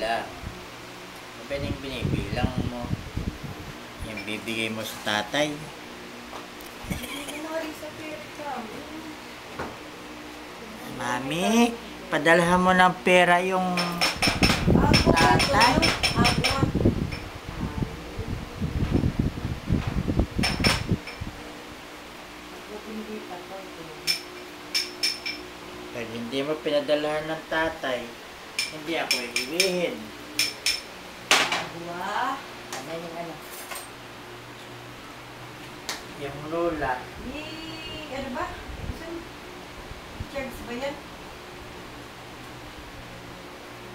pera. Pwedeng binibilang mo. Yung bibigay mo sa tatay. Mami, padalhan mo ng pera yung tatay. Pag hindi mo pinadalhan ng tatay, hindi ako iiwihin. Ano yung ano? Yung lola. Ano ba? Charles ba yan?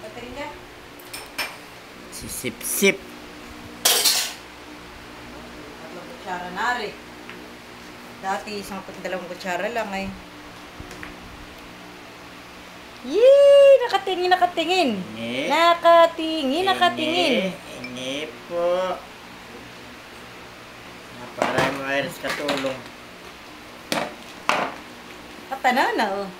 Katrina? Si Sip-Sip. Tatlong kutsara na rin. Dati isang dalawang kutsara lang eh. Yee! Nakatingin. Ingi. Nakatingin. Ingi po. Napakarami mo Iris katulong. Katanaw na oh.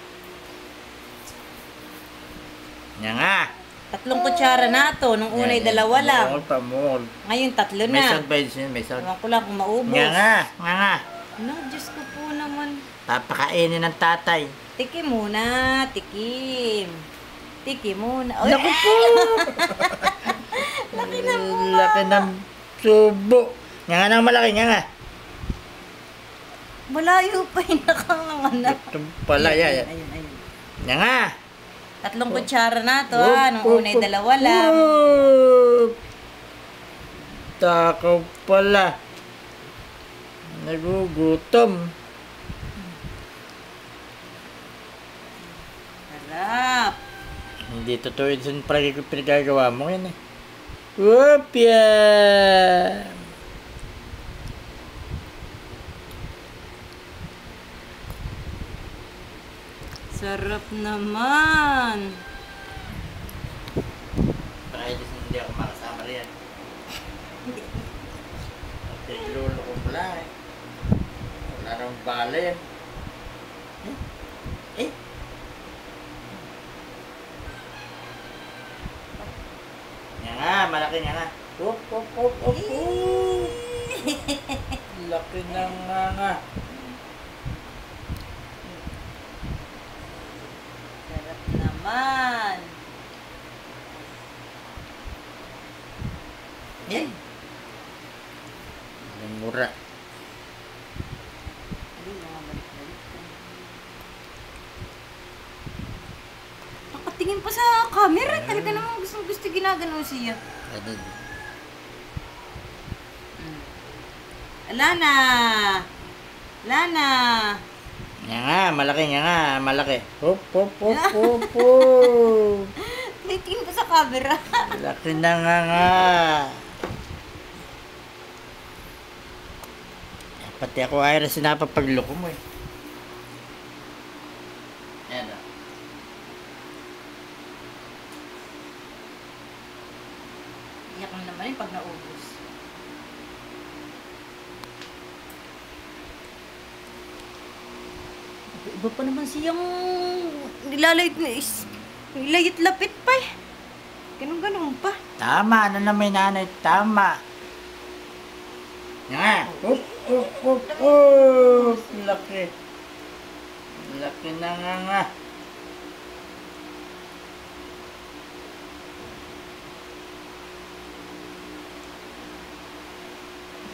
Yan nga. Tatlong kutsara na to. Nung unay dalawa lang. Pamol. Ngayon tatlo May na. sound ba yun? May sound. Ewan ko lang kung maubos. Nga nga. No, Diyos ko po naman. Papakainin ng tatay. Tikim muna. Tikim muna. Oy, Naku po! Laki na po. Laki ng subo. Nga nang malaki, nga. Malayo pa yung nakanganak. Ito pala, yan. Ayun. Nga. Tatlong kutsara na to ha. Nung unay dalawa lang. Takaw pala. Nagugutom. Harap. Hindi totoo yun sa pinagagawa mo yan eh. Whoopya! Sarap naman. Kahit hindi ako makasama riyan. At lulo ko pala eh. Wala nang bala yan. Eh? Yan nga, malaki nga nga. Up. Laki na nga. Sarap naman. Yan. Ang mura. Nakatingin pa sa camera. Talaga naman gusto ginagano siya. Ano? Lana. Yan nga, malaki. Up. Tingin pa sa camera. Laki na nga. Pati ako Iris sinapapagloko mo eh. Ayan o. Iyak mo naman yung pag naubos. Iba pa naman siyang nilayit lapit pa eh. Ganun pa. Tama, ano na may nanay, tama. Yan nga. Up. Laki. Laki na nga.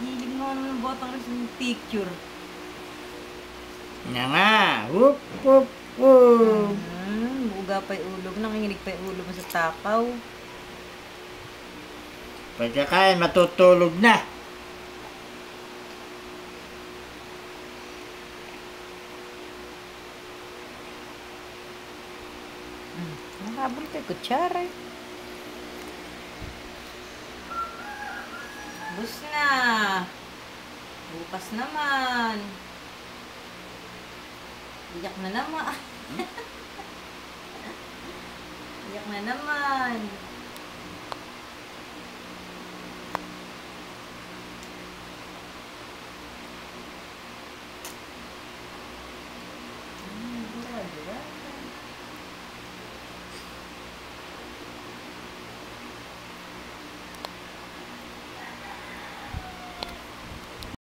Hiling mo naman ng botang rin sa picture. Yan nga. Up. Buga pa yung ulo. Nanginginig pa yung ulo mo sa tapaw. Pagkakain, matutulog na. Nakabal pa yung kutsara eh. Bus na. Bukas naman. Iyak na naman. Iyak na naman.